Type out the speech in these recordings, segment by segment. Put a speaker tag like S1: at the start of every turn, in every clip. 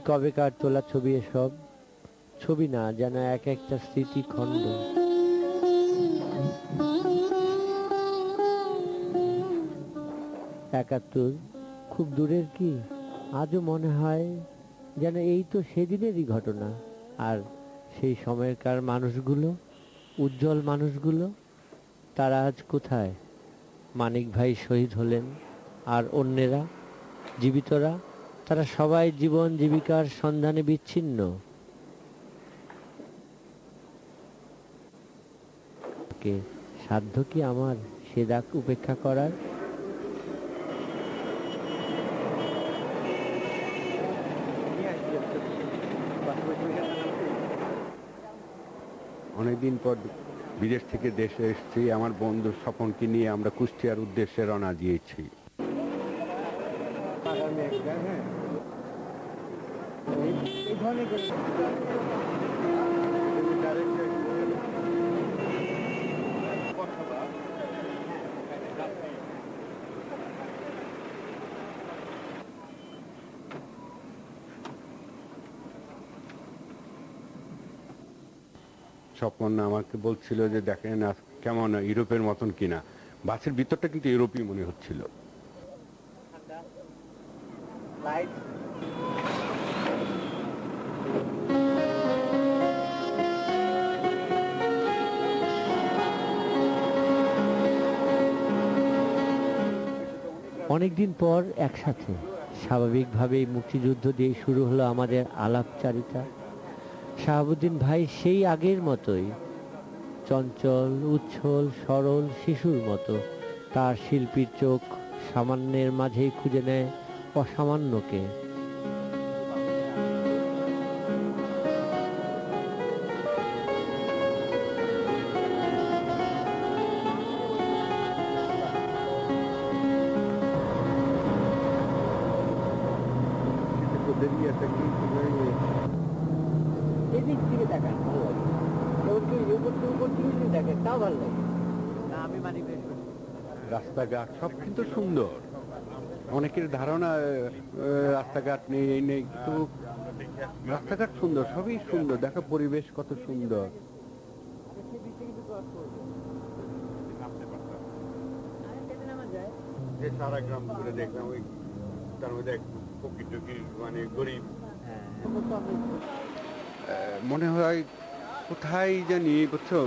S1: কবেকার তোলা ছবি এসব? ছবি না, যেন এক একটা স্মৃতিখণ্ড। একাত্তর খুব দূরের কি? আজও মনে হয় যেন এই তো সেদিনেরই ঘটনা। আর সেই সময়কার মানুষগুলো, উজ্জ্বল মানুষগুলো, তারা আজ কোথায়? মানিক ভাই শহীদ হলেন, আর অন্যেরা, জীবিতরা, তারা সবাই জীবন জীবিকার সন্ধানে বিচ্ছিন্ন। কে সাধ্য কি আমার সে ডাক উপেক্ষা করার?
S2: অনেকদিন পর বিদেশ থেকে দেশে এসেছি। আমার বন্ধু স্বপনকে নিয়ে আমরা কুষ্টিয়ার উদ্দেশ্যে রওনা দিয়েছি। স্বপন আমাকে বলছিল যে দেখেন কেমন ইউরোপের মতন কিনা। বাসের ভিতরটা কিন্তু ইউরোপই মনে হচ্ছিল।
S1: অনেকদিন পর একসাথে, স্বাভাবিকভাবেই মুক্তিযুদ্ধ দিয়ে শুরু হলো আমাদের আলাপচারিতা। শাহাবুদ্দিন ভাই সেই আগের মতোই চঞ্চল, উচ্ছল, সরল শিশুর মতো। তার শিল্পীর চোখ সামান্যের মাঝেই খুঁজে নেয় অসামান্যকে। এদিক থেকে দেখান ভালো লাগে, দেখেন তাও ভালো লাগে না। আমি মানি
S2: রাস্তাঘাট সব কিন্তু সুন্দর। অনেকের ধারণা রাস্তাঘাট নেই, এই নেই, কিন্তু রাস্তাঘাট সুন্দর, সবই সুন্দর। দেখো পরিবেশ কত সুন্দর। সারা গ্রাম ঘুরে দেখলাম, ওই তার মধ্যে এক প্রকৃত মানে গরিব মনে হয় কোথায় জানি, বুঝছো,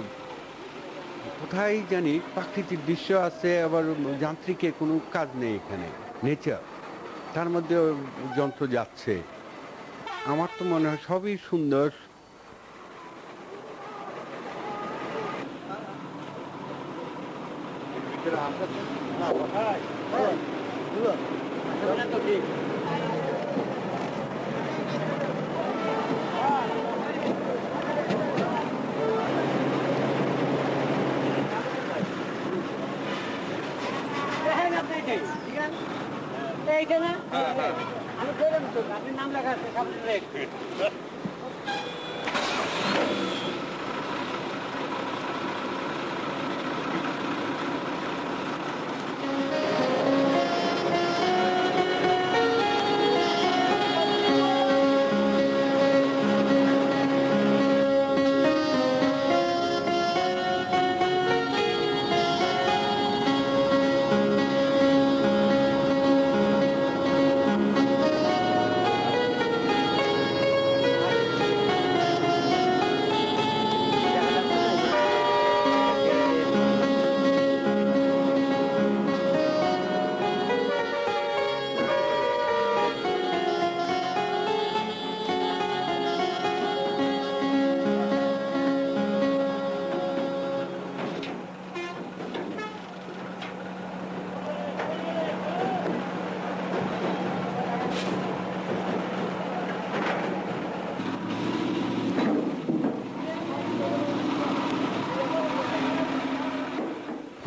S2: কোথায় জানি প্রাকৃতিক দৃশ্য আছে, আবার যান্ত্রিকের কোনো কাজ নেই এখানে। নেচার, তার মধ্যে যন্ত্র যাচ্ছে। আমার তো মনে হয় সবই সুন্দর।
S1: এইখানে আমি বললাম তো, আপনি নাম লেখা আছে সামনে।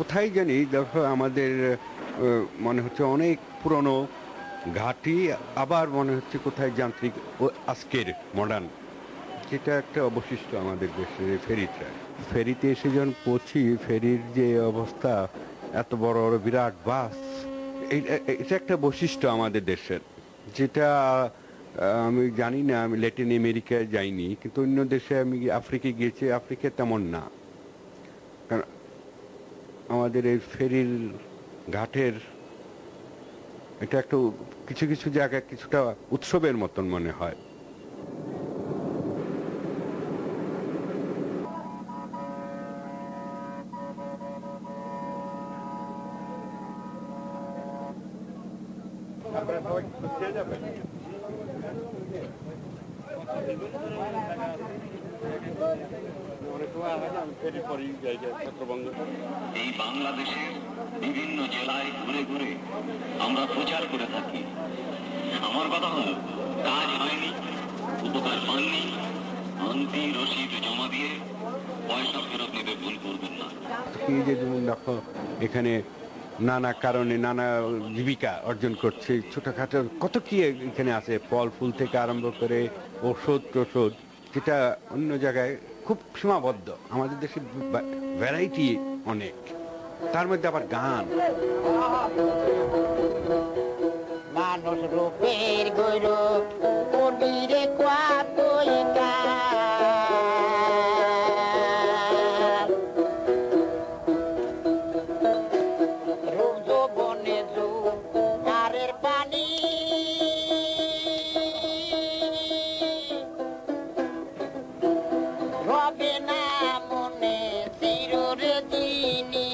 S2: কোথায় জানি, দেখো আমাদের মনে হচ্ছে অনেক পুরনো ঘাটি, আবার মনে হচ্ছে কোথায় যান্ত্রিক আজকের মডার্ন, যেটা একটা অবশিষ্ট আমাদের দেশের ফেরিটা। ফেরিতে এসে যখন পৌঁছি, ফেরির যে অবস্থা, এত বড় বড় বিরাট বাস, এটা একটা বৈশিষ্ট্য আমাদের দেশের, যেটা আমি জানি না, আমি ল্যাটিন আমেরিকায় যাইনি, কিন্তু অন্য দেশে আমি আফ্রিকায় গিয়েছি। আফ্রিকা তেমন না, কারণ আমাদের এই ফেরির ঘাটের এটা একটু কিছু কিছু জায়গায় কিছুটা উৎসবের মতন মনে হয়।
S3: এই বাংলাদেশের বিভিন্ন জেলায় ঘুরে ঘুরে আমরা প্রচার করে থাকি। আমার কথা হলো, কাজ হয়নি, উপকার পাননি, আনতি রসিদ জমা দিয়ে পয়সা ফেরত নিতে ভুল করবেন না।
S2: এই যে যেমন দেখো, এখানে নানা কারণে নানা জীবিকা অর্জন করছে, ছোটখাটো কত কি এখানে আছে, ফল ফুল থেকে আরম্ভ করে ওষুধ টষুধ, যেটা অন্য জায়গায় খুব সীমাবদ্ধ। আমাদের দেশে ভ্যারাইটি অনেক, তার মধ্যে আবার গান।
S4: মানুষ রূপের গৌরব কবিরে কতই রূপ যৌবনে জোয়ারের পানি রবে না মনে চিররে দিনী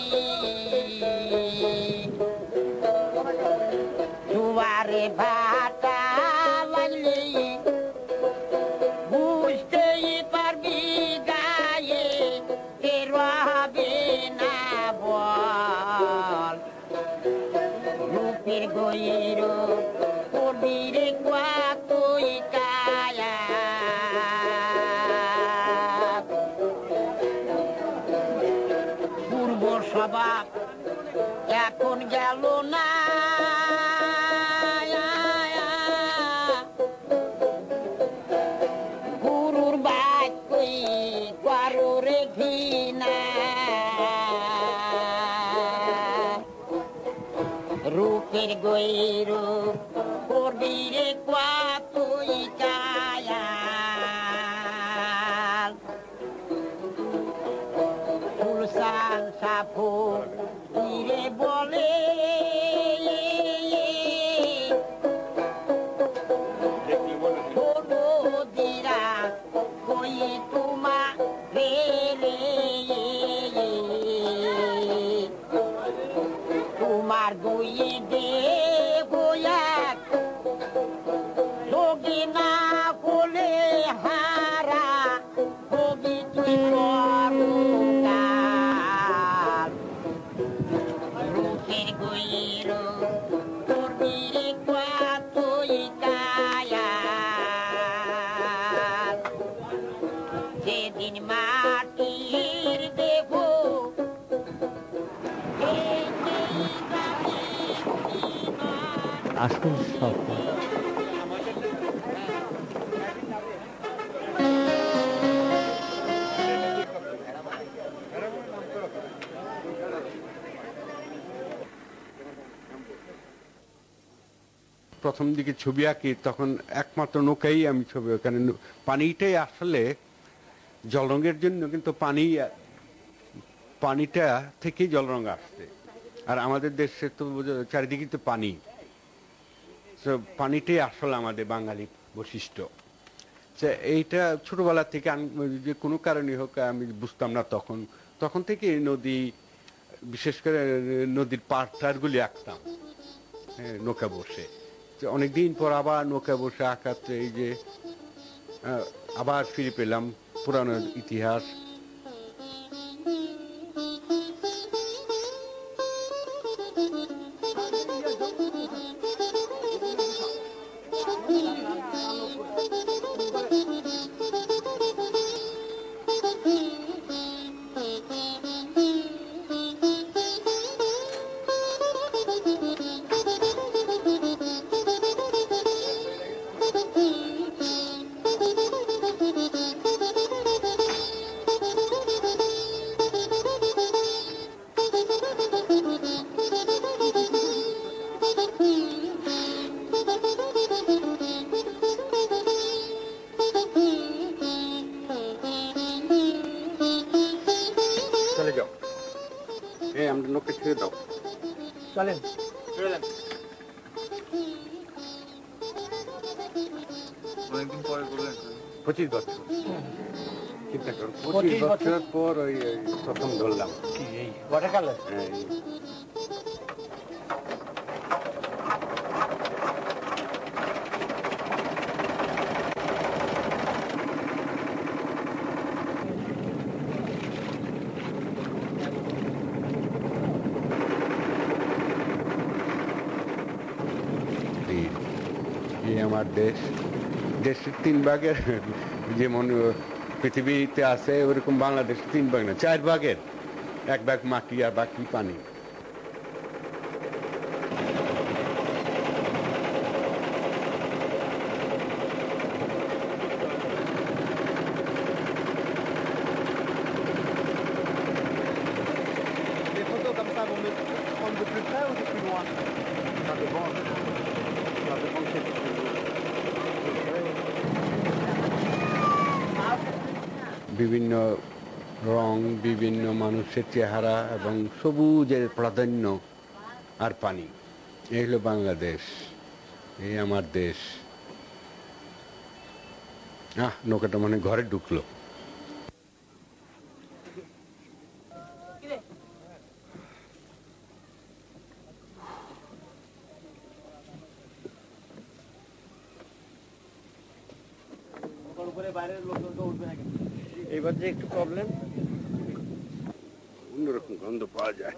S4: দুয়ারে ভাটা লাগলে বুঝতেই পারবি গায়ে কে রবে না বল রূপের গইর কবিরে কতই কায়া পূর্ব স্বভাব এখন গেল না গুরুর বাক্যই কারোরে ঘৃণা রূপের গৈর কবিরে কতই কায়া ফুলসান সাফু তীরে বলে দিরা কই তোমা রে তোমার দুই দে গোয়াক যোগী না বলে হারা কবি তুই করুণাল রূপের গৈর কবিরে কতই কায়া যেদিন মাটির দেহ
S1: আসল সফল।
S2: প্রথম দিকে ছবি আঁকি তখন একমাত্র নৌকাই আমি ছবি, ওখানে পানিটাই আসলে জল রঙের জন্য, কিন্তু পানিটা থেকেই জল রঙ আসছে। আর আমাদের দেশে তো চারিদিকে তো পানি, পানিটাই আসলে আমাদের বাঙালি বৈশিষ্ট্য। এইটা ছোটবেলা থেকে যে কোনো কারণে হোক আমি বুঝতাম না তখন, তখন থেকে নদী, বিশেষ করে নদীর পাড়গুলি আঁকতাম নৌকা বসে। অনেকদিন পর আবার নৌকা বসে আঁকাতে এই যে আবার ফিরে পেলাম পুরানো ইতিহাস। নৌকা ছেড়ে দাও।
S1: চলেন।
S5: অনেকদিন পরে করলেন
S2: 25 বছর চিন্তা করো, 25 বছর পর ওই প্রথম ধরলাম।
S1: কি এই ওয়াটার কালার?
S2: এই এই আমার দেশ, দেশের 3 ভাগের যেমন পৃথিবীতে আছে ওরকম বাংলাদেশের 3 ভাগ না 4 ভাগের 1 ভাগ মাটি আর বাকি পানি।
S5: Les photos comme ça vont me prendre de plus près ou de plus loin?
S2: Ça dépend. Ça dépend de ce que tu veux. বিভিন্ন রং, বিভিন্ন মানুষের চেহারা এবং সবুজের প্রাধান্য আর পানি, এই হলো বাংলাদেশ, এই আমার দেশ। নৌকাটা মানে ঘরে ঢুকলো।
S1: এবার যে একটু প্রবলেম,
S2: অন্যরকম গন্ধ পাওয়া যায়।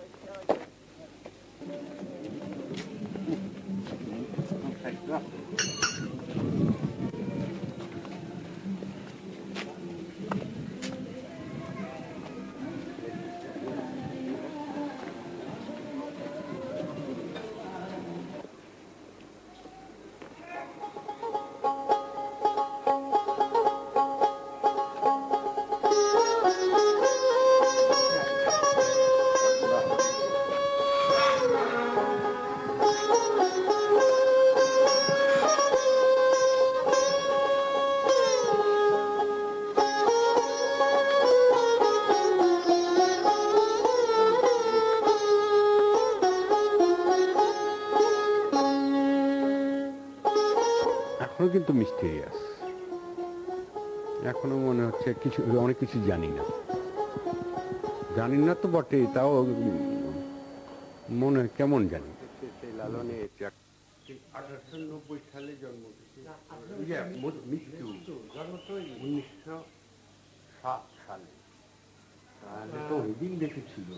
S2: এখনো কিন্তু মিস্টেরিয়াস, এখনো মনে হচ্ছে কিছু, অনেক কিছু জানি না তো বটে, তাও মনে কেমন জানি। লালনে 1890 সালে জন্ম, মৃত্যু 1907 সালে। তাহলে তো ওই দিন দেখেছিল।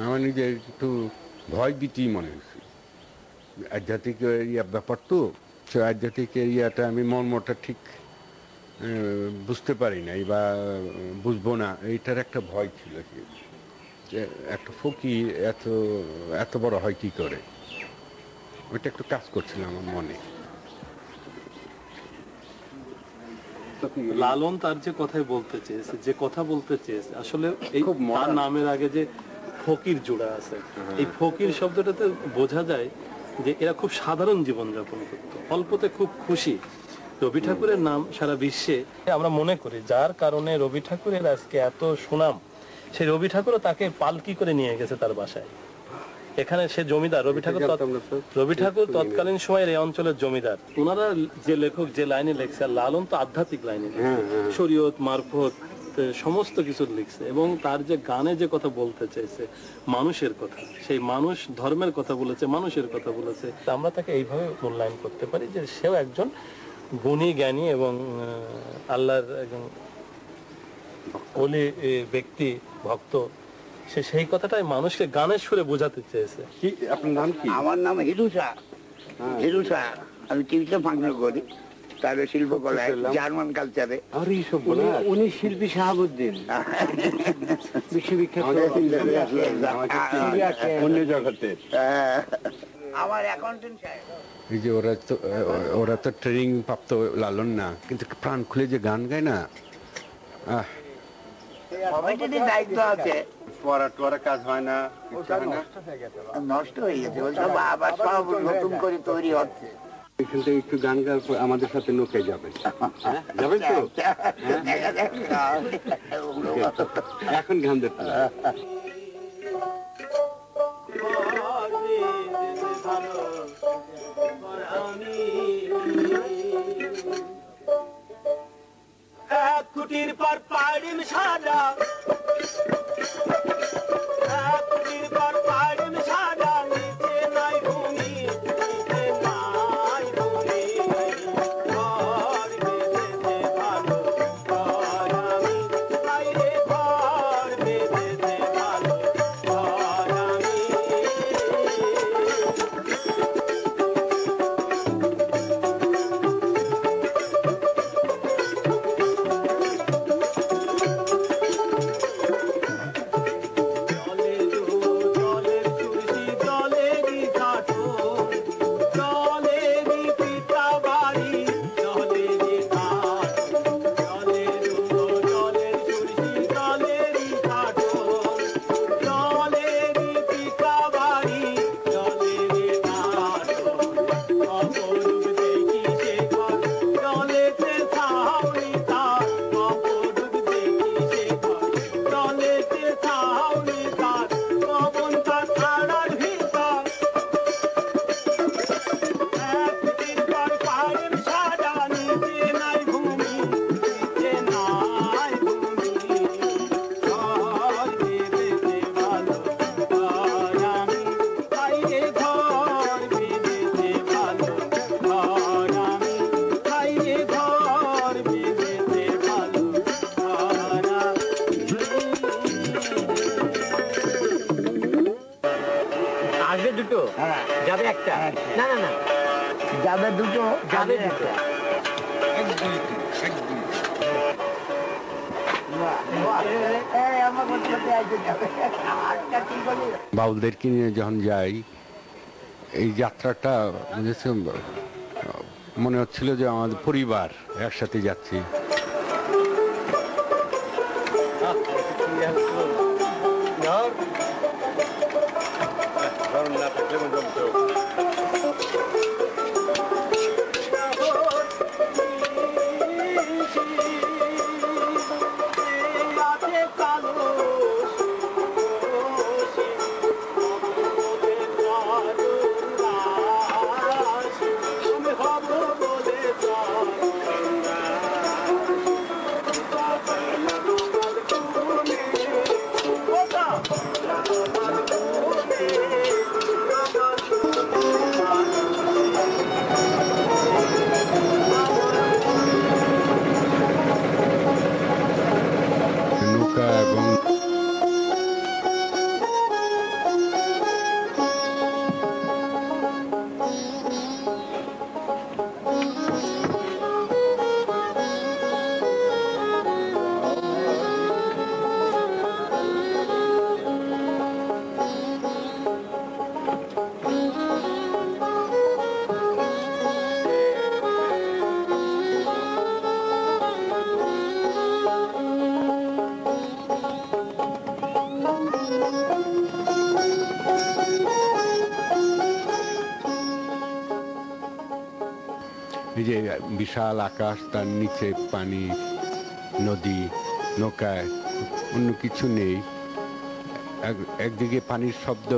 S2: আমার নিজের একটু ভয় ভীতি মনে হচ্ছে, আধ্যাত্মিক ব্যাপার তো, সে আধ্যাত্মিক এরিয়াটা আমি মর্মটা ঠিক বুঝতে পারি নাই বা বুঝবো না, এইটার একটা ভয় ছিল যে একটা ফকির এত বড় হয় কি করে, ওইটা একটু কাজ করছিল আমার মনে।
S6: লালন তার যে কথাই বলতে চেয়েছে, যে কথা বলতে চেয়েছে, আসলে এই তার নামের আগে যে ফকির জোড়া আছে, এই ফকির শব্দটাতে বোঝা যায় যে এরা খুব সাধারণ জীবনযাপন করত, অল্পতে খুব খুশি। রবি ঠাকুরের নাম সারা বিশ্বে আমরা মনে করি, যার কারণে রবি ঠাকুরের আজকে এত সুনাম, সেই রবি ঠাকুরও তাকে পালকি করে নিয়ে গেছে তার বাসায়। এখানে সে জমিদার, রবি ঠাকুর তৎকালীন সময়ের এই অঞ্চলের জমিদার। ওনারা যে লেখক যে লাইনে লেখছে, আর লালন তো আধ্যাত্মিক লাইনে শরীয়ত মারফত সমস্ত কিছু লিখছে, এবং তার যে গানে যে কথা বলতে চাইছে মানুষের কথা, সেই মানুষ ধর্মের কথা বলেছে, মানুষের কথা বলেছে। আমরা তাকে এইভাবে মূল্যায়ন করতে পারি যে সেও একজন গুণী জ্ঞানী এবং আল্লাহর একজন ওলি ব্যক্তি, ভক্ত। সে সেই কথাটাই মানুষকে গানের সুরে বোঝাতে চেয়েছে।
S2: কি আপনার নাম কি?
S7: আমার নাম হিরু শাহ। হিরু শাহ, আমি টিভিতে ফাংশন করি, তাহলে শিল্পকলায়, জার্মান কালচারে।
S1: উনি শিল্পী শাহাবুদ্দিন, বিশ্ববিখ্যাত
S2: অন্য জগতের।
S7: আমার অ্যাকাউন্টেন্ট সাহেব।
S2: এই যে ওরা তো ট্রেনিং প্রাপ্ত লালন না, কিন্তু প্রাণ খুলে যে গান গায় না,
S7: সবাইটারই দায়িত্ব আছে।
S2: পড়া কাজ হয় না, ইচ্ছা হয় না।
S7: নষ্ট হয়ে গেছে, ওই সব আবার সব নতুন করে তৈরি হচ্ছে।
S2: এখান থেকে একটু গান গান আমাদের সাথে নৌকায় যাবেন, হ্যাঁ? যাবেন তো? এখন গান দেখতে
S6: এক কুটির পর পাড়িম সাদা, এক কুটির পর পাড়িম সাদা, নিচে নাই ভূমি, নিচে নাই ভূমি, ঘর বেঁধেছে ভালো ঘর আমি, বাইরে ঘর বেঁধেছে ভালো ঘর আমি।
S1: আসবে দুটো, যাবে একটা, না না না
S7: যাবে দুটো,
S1: যাবে দুটো।
S2: বাউলদেরকে নিয়ে যখন যাই, এই যাত্রাটা মনে হচ্ছিল যে আমাদের পরিবার একসাথে যাচ্ছি। নৌকা এবং এই যে বিশাল আকাশ, তার নিচে পানি, নদী, নৌকায় অন্য কিছু নেই। একদিকে পানির শব্দ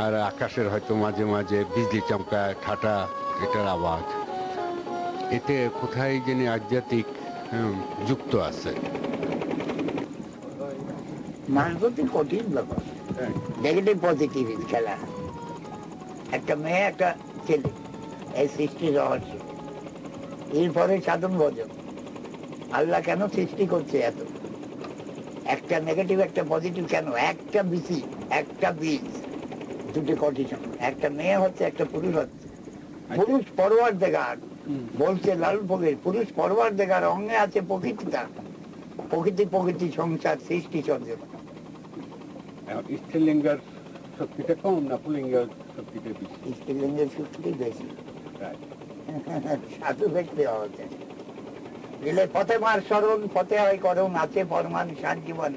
S2: আর আকাশের হয়তো মাঝে মাঝে বিজলি চমকায় ঠাটা এটার আওয়াজ। এতে কোথায় যেন আধ্যাত্মিক যুক্ত আছে।
S7: মাছ ধরতে কঠিন ব্যাপার, নেগেটিভ পজিটিভ খেলা। একটা মেয়ে একটা ছেলে, এই সৃষ্টির রহস্য। এরপরে সাধন ভজন, আল্লাহ কেন সৃষ্টি করছে এত, একটা নেগেটিভ একটা পজিটিভ কেন, একটা বিসি একটা বীজ, দুটো কন্ডিশন। একটা মেয়ে হচ্ছে একটা পুরুষ হচ্ছে। পুরুষ ফরওয়ার্ড দেখার বলছে লালন ফকির, পুরুষ ফরওয়ার্ড দেখার অঙ্গে আছে প্রকৃতিটা, প্রকৃতি সংসার সৃষ্টি চর্যা।
S2: স্ত্রীলিঙ্গের শক্তিটা কম না পুলিঙ্গের শক্তিটা বেশি?
S7: স্ত্রীলিঙ্গের শক্তি বেশি, সাধু ব্যক্তি হওয়া যায়। দিলে পথে মার স্মরণ, পথে হয় করণ, আছে ফরমান সার জীবন।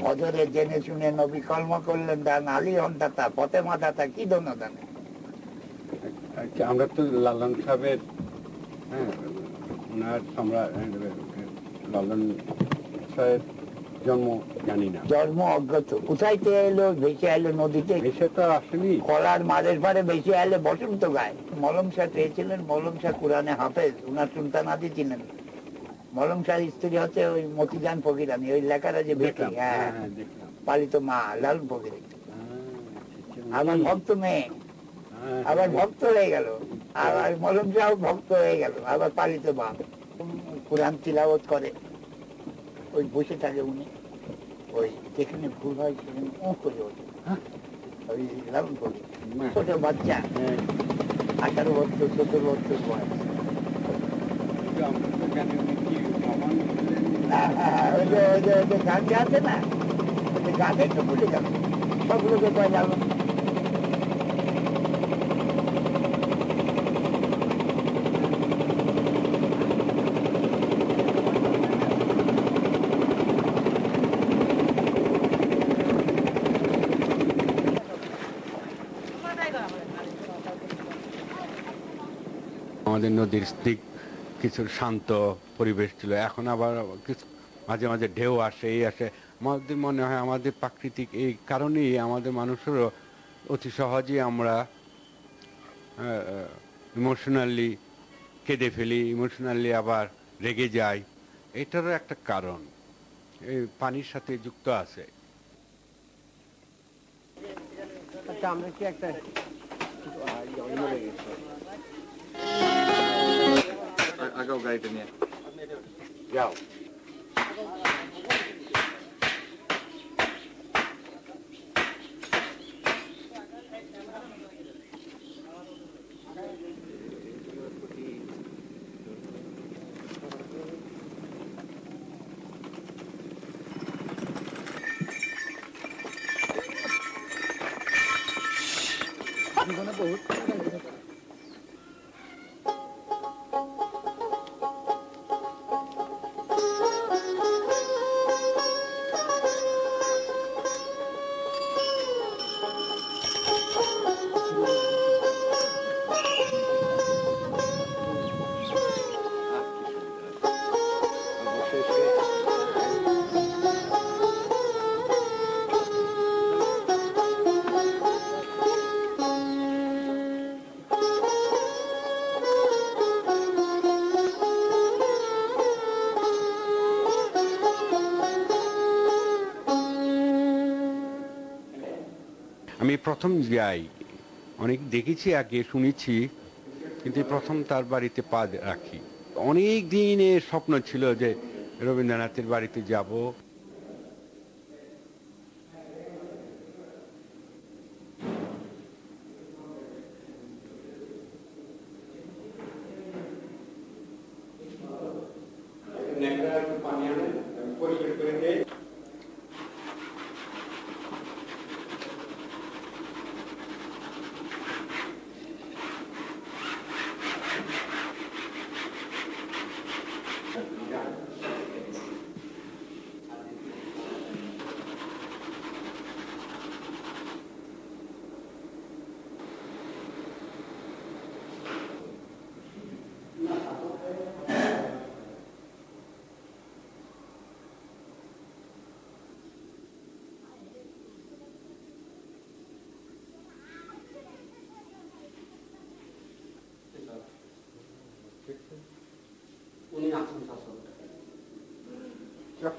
S7: হজরে জেনে শুনে নবী কলম করলেন দান, আলী হন দাতা, পথে মা দাতা, কি দোনো দানে।
S2: আচ্ছা, আমরা তো লালন সাহেবের, হ্যাঁ, ওনার সম্রাট লালন সাহেব জন্ম জানি না,
S7: জন্ম অজ্ঞাত। কোথায় এলো? ভেসে এলো নদীতে,
S2: এসে তো আসেনি।
S7: কলার মাঝের পারে ভেসে এলে বসন্ত গায়ে। মলম শাহ পেয়েছিলেন, মলম শাহ কোরআনে হাফেজ, উনার সুলতান আদি চিনেন। মলম শাহ স্ত্রী হচ্ছে ওই মতিজান ফকিরানি, ওই লেখাটা যে বেটি, হ্যাঁ, পালিত মা লালন ফকির। আমার ভক্ত মেয়ে, আবার ভক্ত হয়ে গেল, আবার মলম শাহ ভক্ত হয়ে গেল, আবার পালিত মা। কোরআন তিলাওয়াত করে, ওই বসে থাকে উনি, ওই যেখানে ভুল হয় সেখানে করে ওঠে। ওই লালন ফকির ছোট বাচ্চা, 18 বছর 17 বছর বয়স। গানটা আছে না, গানে একটু ভুলে গেল, সবগুলোকে কয় লালন।
S2: আমাদের নদীর দিক কিছু শান্ত পরিবেশ ছিল, এখন আবার কিছু মাঝে মাঝে ঢেউ আসে, এই আসে। আমাদের মনে হয় আমাদের প্রাকৃতিক এই কারণেই আমাদের মানুষেরও অতি সহজেই আমরা ইমোশনালি কেঁদে ফেলি, ইমোশনালি আবার রেগে যাই। এটারও একটা কারণ এই পানির সাথে যুক্ত আছে।
S1: আচ্ছা, আমরা কি একটা
S5: আগাও গাড়িটা নিয়ে
S2: যাও। আমি প্রথম যাই, অনেক দেখেছি আগে, শুনেছি, কিন্তু প্রথম তার বাড়িতে পা রাখি। অনেক দিনের স্বপ্ন ছিল যে রবীন্দ্রনাথের বাড়িতে যাব।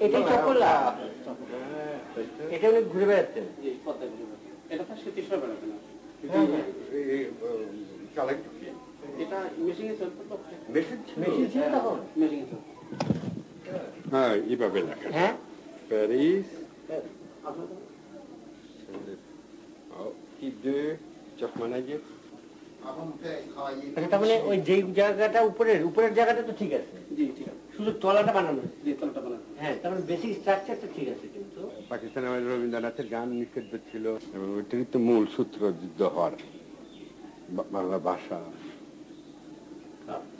S1: এটাই চকলা, এটা উনি ঘুরে বেড়াচ্ছেন।
S6: এটা তো স্মৃতি হিসেবে বেড়াতে না, এটা মেশিনে চলতো তো,
S1: মেশিন ছিল তখন,
S6: মেশিনে চলতো।
S2: হ্যাঁ, এইভাবে লেখা,
S1: হ্যাঁ,
S2: প্যারিস type 2 Turkmanagic।
S1: আচ্ছা, তার মানে ওই যেই জায়গাটা উপরের জায়গাটা তো ঠিক আছে,
S6: জি ঠিক আছে,
S1: শুধু তলাটা বানানো,
S6: জি তলাটা বানানো।
S1: হ্যাঁ, তার মানে বেসিক স্ট্রাকচারটা ঠিক আছে। কিন্তু
S2: পাকিস্তানে আমাদের রবীন্দ্রনাথের গান নিষিদ্ধ ছিল, এবং ওইটারই তো মূল সূত্র যুদ্ধ হওয়ার, বাংলা ভাষা,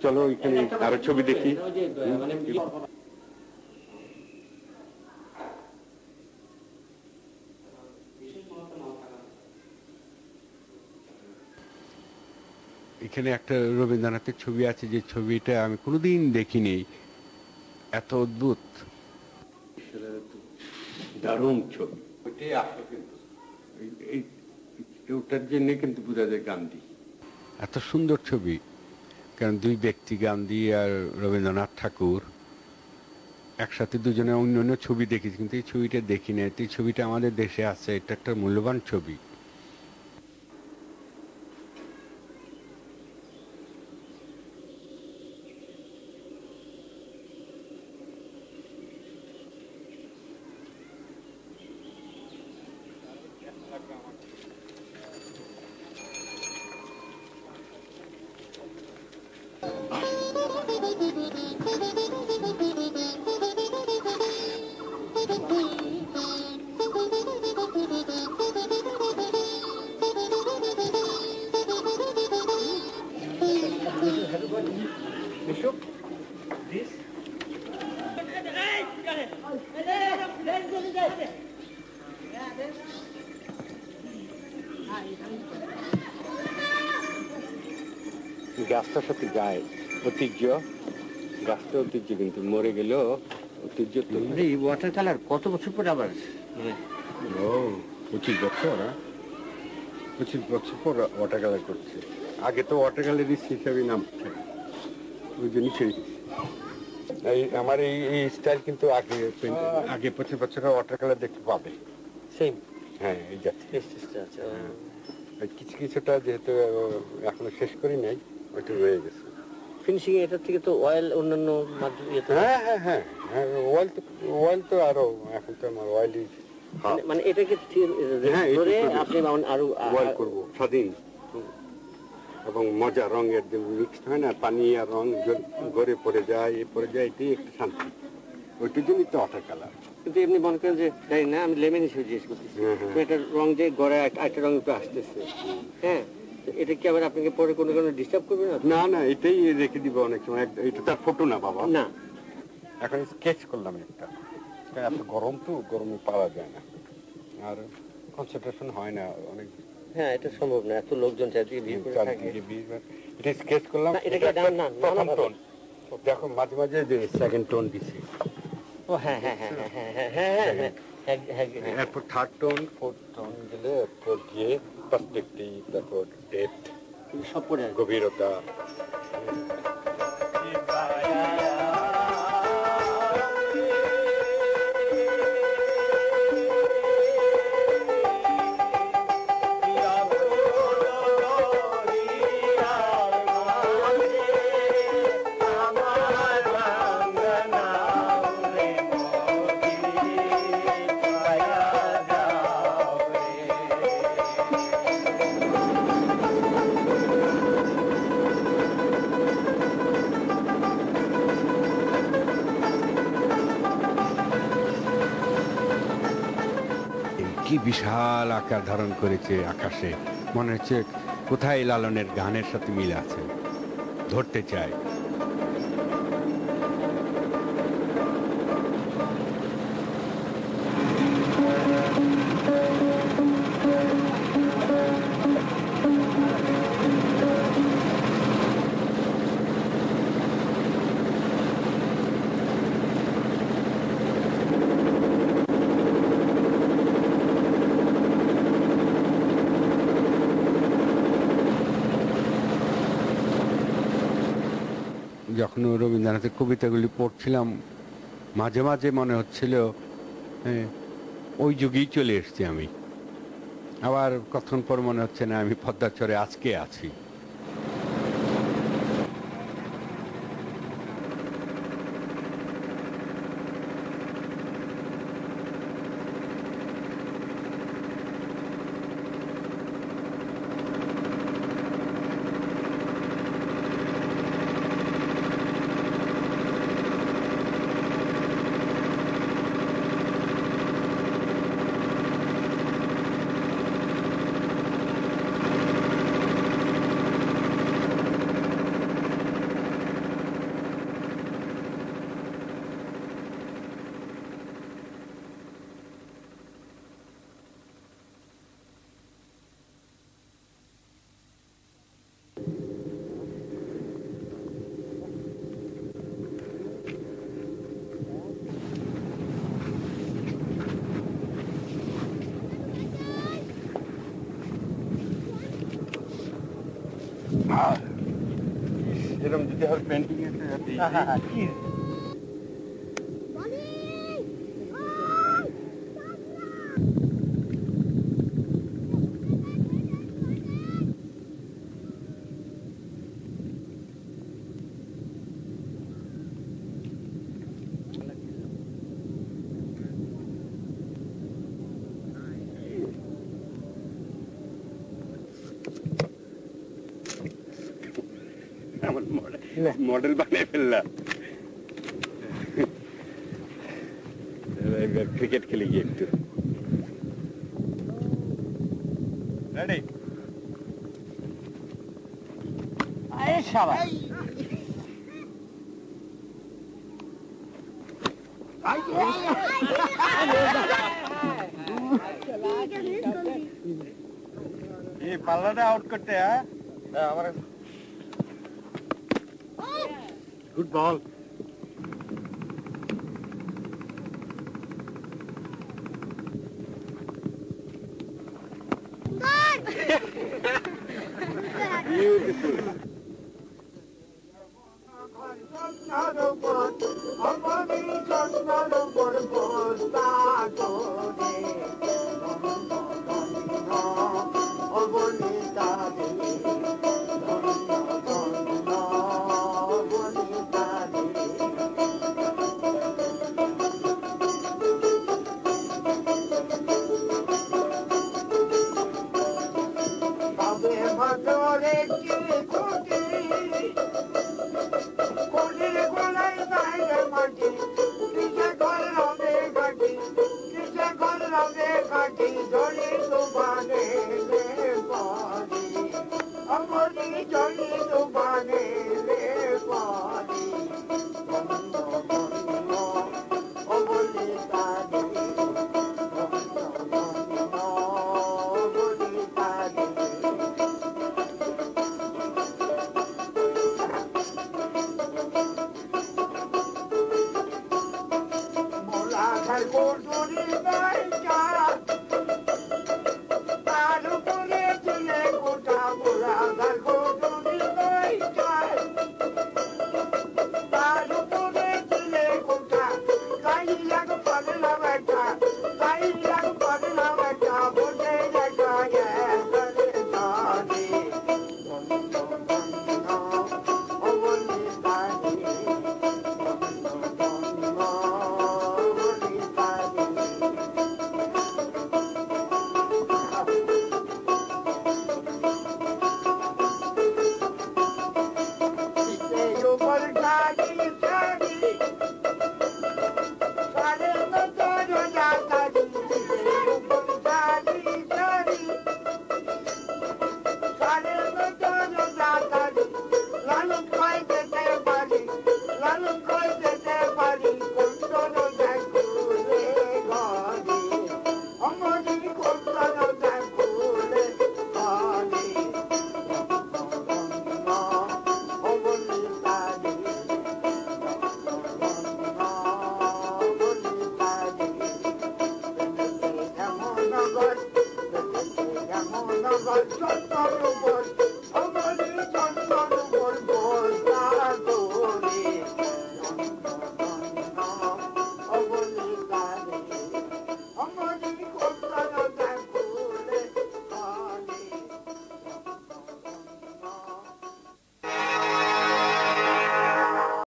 S2: চলো এখানে আরো ছবি দেখি। এখানে একটা রবীন্দ্রনাথের ছবি আছে, যে ছবিটা আমি কোনোদিন দেখিনি, এত অদ্ভুত দারুণ ছবি। ওইটাই আসলো, কিন্তু ওটার জন্য কিন্তু বোঝা যায় গান্ধী। এত সুন্দর ছবি, কারণ দুই ব্যক্তি, গান্ধী আর রবীন্দ্রনাথ ঠাকুর একসাথে দুজনে। অন্য অন্য ছবি দেখেছি, কিন্তু এই ছবিটা দেখি না। এই ছবিটা আমাদের দেশে আছে, এটা একটা মূল্যবান ছবি। গাছটার সাথে গায়ে ঐতিহ্য, গাছটা ঐতিহ্য, কিন্তু মরে গেলেও ঐতিহ্য তো।
S1: এই ওয়াটার কালার কত বছর পর আবার?
S2: ও 25 বছর, 25 বছর পর ওয়াটার কালার করছে। আগে তো ওয়াটার কালারিস্ট হিসাবে নাম, ওই জন্য ছেড়েছি। আমার এই স্টাইল কিন্তু আগে 25 বছর ওয়াটার কালার দেখতে পাবে।
S1: সেম,
S2: হ্যাঁ, এই যাচ্ছে কিছু কিছুটা, যেহেতু এখনো শেষ করি নাই, ওইটা রয়ে গেছে।
S1: ফিনিশিং এটার থেকে তো অয়েল অন্যান্য মাধ্যমে।
S2: হ্যাঁ হ্যাঁ হ্যাঁ হ্যাঁ, অয়েল তো আরো, এখন তো আমার অয়েলই।
S1: মানে এটাকে ধরে আপনি আরো
S2: অয়েল করবো স্বাধীন, এবং মজা, রঙের যে মিক্সড হয় না, পানি আর রং গড়ে পড়ে যায়, এটাই একটা শান্তি। ওইটার জন্যই তো ওয়াটার কালার।
S1: কিন্তু এমনি মনে করেন যে তাই না, আমি লেমন হিসেবে জিজ্ঞেস করতেছি, এটা রং যে গড়ে একটা রং একটু আসতেছে, হ্যাঁ, এটা কি আবার আপনাকে পরে কোনো ডিস্টার্ব করবে না?
S2: না না, এটাই রেখে দিব অনেক সময়। এটা তার ফটো না বাবা,
S1: না,
S2: এখন স্কেচ করলাম একটা। এত গরম তো, গরমে পাওয়া যায় না, আর কনসেন্ট্রেশন হয় না অনেক।
S1: হ্যাঁ, এটা সম্ভব না, এত লোকজন চারদিকে ভিড় করে থাকে।
S2: এটা স্কেচ করলাম,
S1: এটাকে
S2: প্রথম টোন। দেখো মাঝে মাঝে যে সেকেন্ড টোন দিছি।
S1: ও হ্যাঁ হ্যাঁ হ্যাঁ হ্যাঁ হ্যাঁ হ্যাঁ হ্যাঁ,
S2: এরপর থার্ড টোন, ফোর্থ টোন দিলে, এরপর গিয়ে পার্সপেক্টিভ, তারপর ডেপথ,
S1: সব পড়ে
S2: গভীরতা। কি বিশাল আকার ধারণ করেছে আকাশে, মনে হচ্ছে কোথায় লালনের গানের সাথে মিল আছে, ধরতে চায়। যখন রবীন্দ্রনাথের কবিতাগুলি পড়ছিলাম, মাঝে মাঝে মনে হচ্ছিল ওই যুগেই চলে এসছি আমি। আবার কতক্ষণ পর মনে হচ্ছে না, আমি পদ্মার চরে আজকে আছি। দেহর পেন্টিং আছে আমার মডেল বানিয়ে ফেললাম ক্রিকেট খেলে গিয়ে একটু রেডি
S7: আরে সবাই
S2: এই পাল্লাটা আউট করতে আমার good ball beautiful
S7: Shut up,